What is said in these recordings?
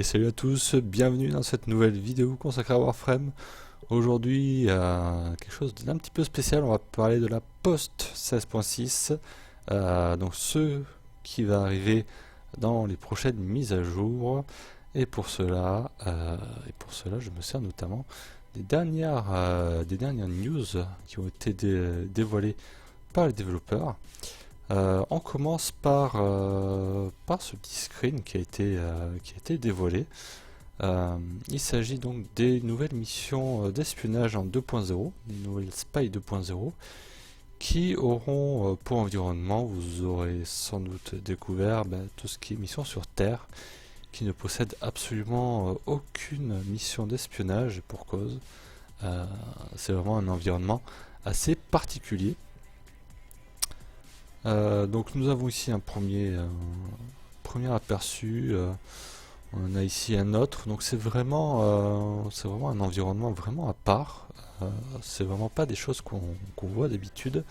Et salut à tous, bienvenue dans cette nouvelle vidéo consacrée à Warframe. Aujourd'hui, quelque chose d'un petit peu spécial, on va parler de la post 16.6, donc ce qui va arriver dans les prochaines mises à jour. Et pour cela, je me sers notamment des dernières news qui ont été dévoilées par les développeurs. On commence par ce petit screen qui a été dévoilé. Il s'agit donc des nouvelles missions d'espionnage en 2.0, des nouvelles Spy 2.0, qui auront pour environnement, vous aurez sans doute découvert tout ce qui est mission sur Terre, qui ne possède absolument aucune mission d'espionnage, et pour cause. C'est vraiment un environnement assez particulier. Donc nous avons ici un premier aperçu, on a ici un autre, donc c'est vraiment un environnement vraiment à part, c'est vraiment pas des choses qu'on voit d'habitude,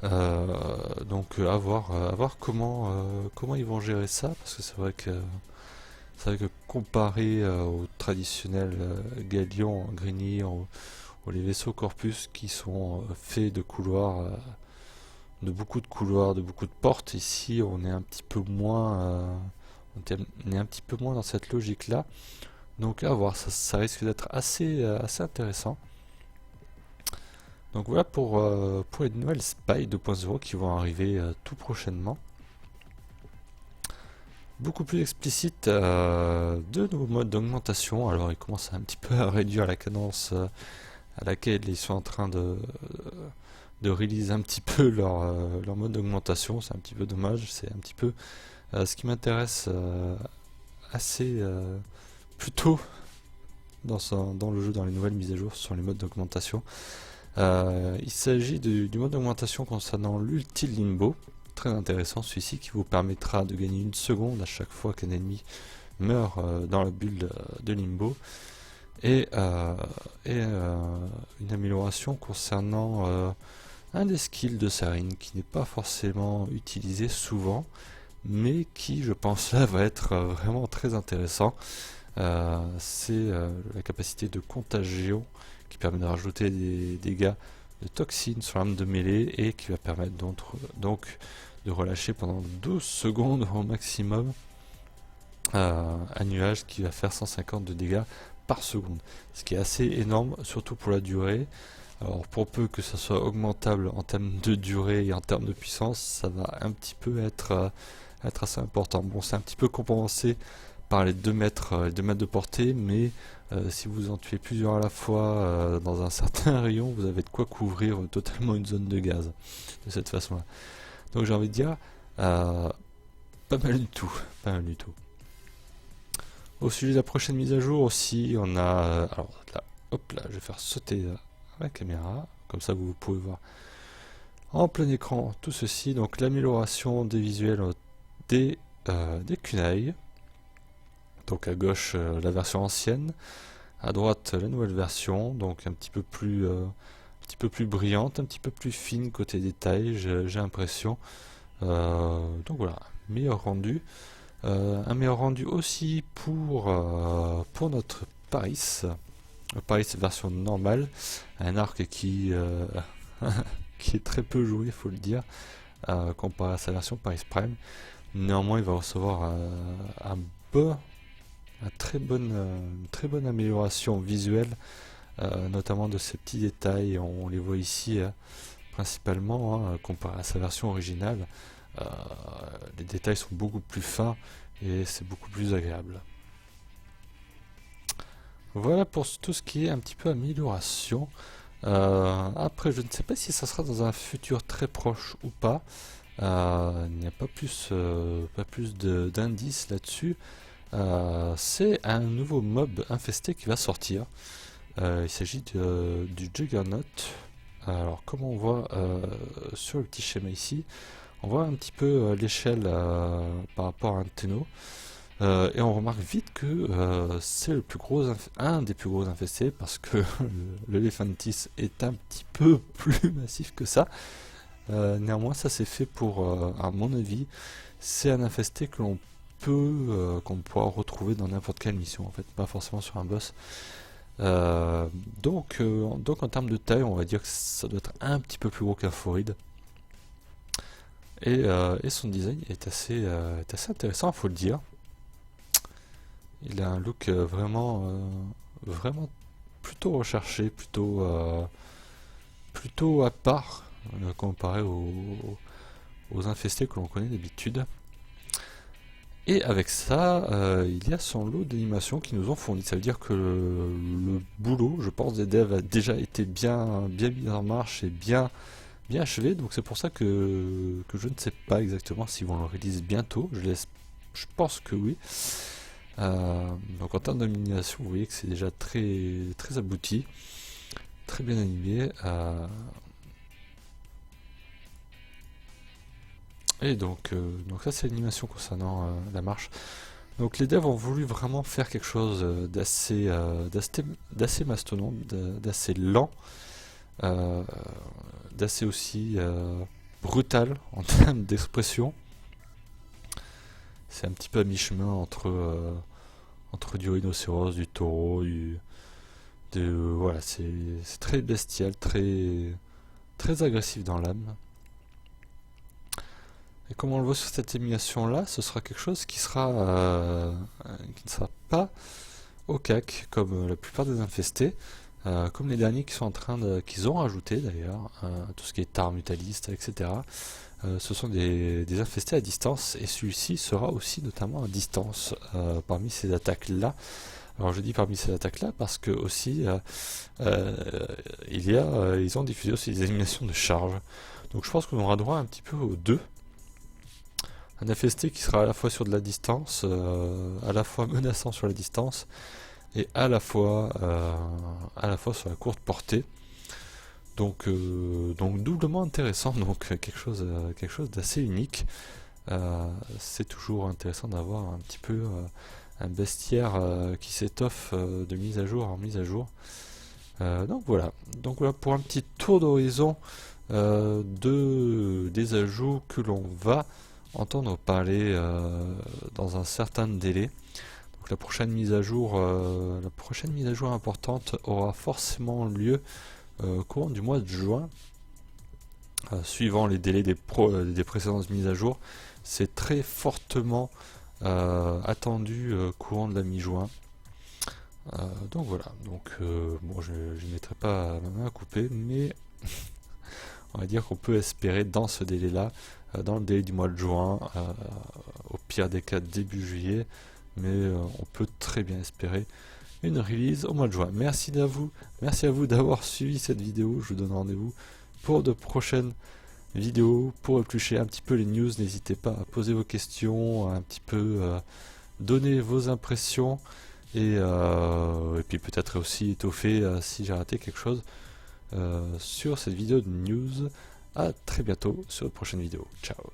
donc à voir comment ils vont gérer ça, parce que c'est vrai que comparé aux traditionnels galions, Grignir ou les vaisseaux Corpus qui sont faits de couloirs, de beaucoup de couloirs, de beaucoup de portes. Ici, on est un petit peu moins, dans cette logique-là. Donc, à voir, ça risque d'être assez intéressant. Donc voilà pour les nouvelles Spy 2.0 qui vont arriver tout prochainement. Beaucoup plus explicite, de nouveaux modes d'augmentation. Alors, ils commencent un petit peu à réduire la cadence à laquelle ils sont en train de release un petit peu leur mode d'augmentation. C'est un petit peu dommage, c'est un petit peu ce qui m'intéresse assez plutôt dans le jeu, dans les nouvelles mises à jour sur les modes d'augmentation. Il s'agit du mode d'augmentation concernant l'ulti Limbo, très intéressant celui-ci, qui vous permettra de gagner 1 seconde à chaque fois qu'un ennemi meurt dans la bulle de Limbo. Et une amélioration concernant un des skills de Sarine qui n'est pas forcément utilisé souvent, mais qui, je pense, là va être vraiment très intéressant. C'est la capacité de contagion qui permet de rajouter des dégâts de toxines sur l'arme de mêlée et qui va permettre donc de relâcher pendant 12 secondes au maximum un nuage qui va faire 150 de dégâts par seconde, ce qui est assez énorme, surtout pour la durée. Alors pour peu que ça soit augmentable en termes de durée et en termes de puissance, ça va un petit peu être assez important. Bon, c'est un petit peu compensé par les 2 mètres de portée, mais si vous en tuez plusieurs à la fois dans un certain rayon, vous avez de quoi couvrir totalement une zone de gaz de cette façon-là. Donc j'ai envie de dire, pas mal du tout, pas mal du tout. Au sujet de la prochaine mise à jour aussi, on a, alors là, hop là, je vais faire sauter la caméra, comme ça vous pouvez voir en plein écran tout ceci. Donc l'amélioration des visuels des kunai. Donc à gauche la version ancienne, à droite la nouvelle version, donc un petit peu plus brillante, un petit peu plus fine côté détail, j'ai l'impression. Donc voilà, meilleur rendu. Un meilleur rendu aussi pour notre Paris. Paris version normale, un arc qui qui est très peu joué, faut le dire, comparé à sa version Paris Prime. Néanmoins, il va recevoir une très bonne amélioration visuelle, notamment de ces petits détails. On les voit ici principalement, comparé à sa version originale. Les détails sont beaucoup plus fins et c'est beaucoup plus agréable. Voilà pour tout ce qui est un petit peu amélioration. Après, je ne sais pas si ça sera dans un futur très proche ou pas. Il n'y a pas plus d'indices là-dessus. C'est un nouveau mob infesté qui va sortir. Il s'agit du Juggernaut. Alors, comme on voit sur le petit schéma ici, on voit un petit peu l'échelle par rapport à un Tenno. Et on remarque vite que c'est un des plus gros infestés, parce que l'Elephantis est un petit peu plus massif que ça. Néanmoins, ça c'est fait pour, à mon avis, c'est un infesté que l'on qu'on pourra retrouver dans n'importe quelle mission en fait, pas forcément sur un boss. Donc en termes de taille, on va dire que ça doit être un petit peu plus gros qu'un Fauride. Et son design est assez intéressant, faut le dire. Il a un look vraiment plutôt recherché, plutôt à part comparé aux infestés que l'on connaît d'habitude. Et avec ça, il y a son lot d'animations qui nous ont fourni. Ça veut dire que le boulot, je pense, des devs a déjà été bien mis en marche et bien achevé. Donc c'est pour ça que je ne sais pas exactement s'ils vont le release bientôt. Je pense que oui. Donc en termes d'animation, vous voyez que c'est déjà très abouti, très bien animé. Et donc ça c'est l'animation concernant la marche. Donc les devs ont voulu vraiment faire quelque chose d'assez mastodonte, d'assez lent, d'assez aussi brutal en termes d'expression. C'est un petit peu à mi-chemin entre du rhinocéros, du taureau, voilà, c'est très bestial, très agressif dans l'âme. Et comme on le voit sur cette animation là, ce sera quelque chose qui ne sera pas au cac comme la plupart des infestés, comme les derniers qui sont qu'ils ont rajouté d'ailleurs, tout ce qui est tar mutaliste, etc. Ce sont des infestés à distance, et celui-ci sera aussi notamment à distance parmi ces attaques là. Alors je dis parmi ces attaques là parce que aussi ils ont diffusé aussi des animations de charge. Donc je pense qu'on aura droit un petit peu aux deux. Un infesté qui sera à la fois sur de la distance, à la fois menaçant sur la distance, et à la fois sur la courte portée. Donc doublement intéressant, donc quelque chose d'assez unique. C'est toujours intéressant d'avoir un petit peu un bestiaire qui s'étoffe de mise à jour en mise à jour. Donc voilà pour un petit tour d'horizon des ajouts que l'on va entendre parler dans un certain délai. Donc la prochaine mise à jour importante aura forcément lieu courant du mois de juin, suivant les délais des précédentes mises à jour. C'est très fortement attendu courant de la mi-juin. Donc voilà, bon, je ne mettrai pas ma main à couper, mais on va dire qu'on peut espérer dans ce délai là, dans le délai du mois de juin, au pire des cas début juillet, mais on peut très bien espérer une release au mois de juin. Merci à vous d'avoir suivi cette vidéo. Je vous donne rendez-vous pour de prochaines vidéos, pour éplucher un petit peu les news. N'hésitez pas à poser vos questions, à un petit peu donner vos impressions, et puis peut-être aussi étoffer si j'ai raté quelque chose sur cette vidéo de news. À très bientôt sur une prochaine vidéo. Ciao.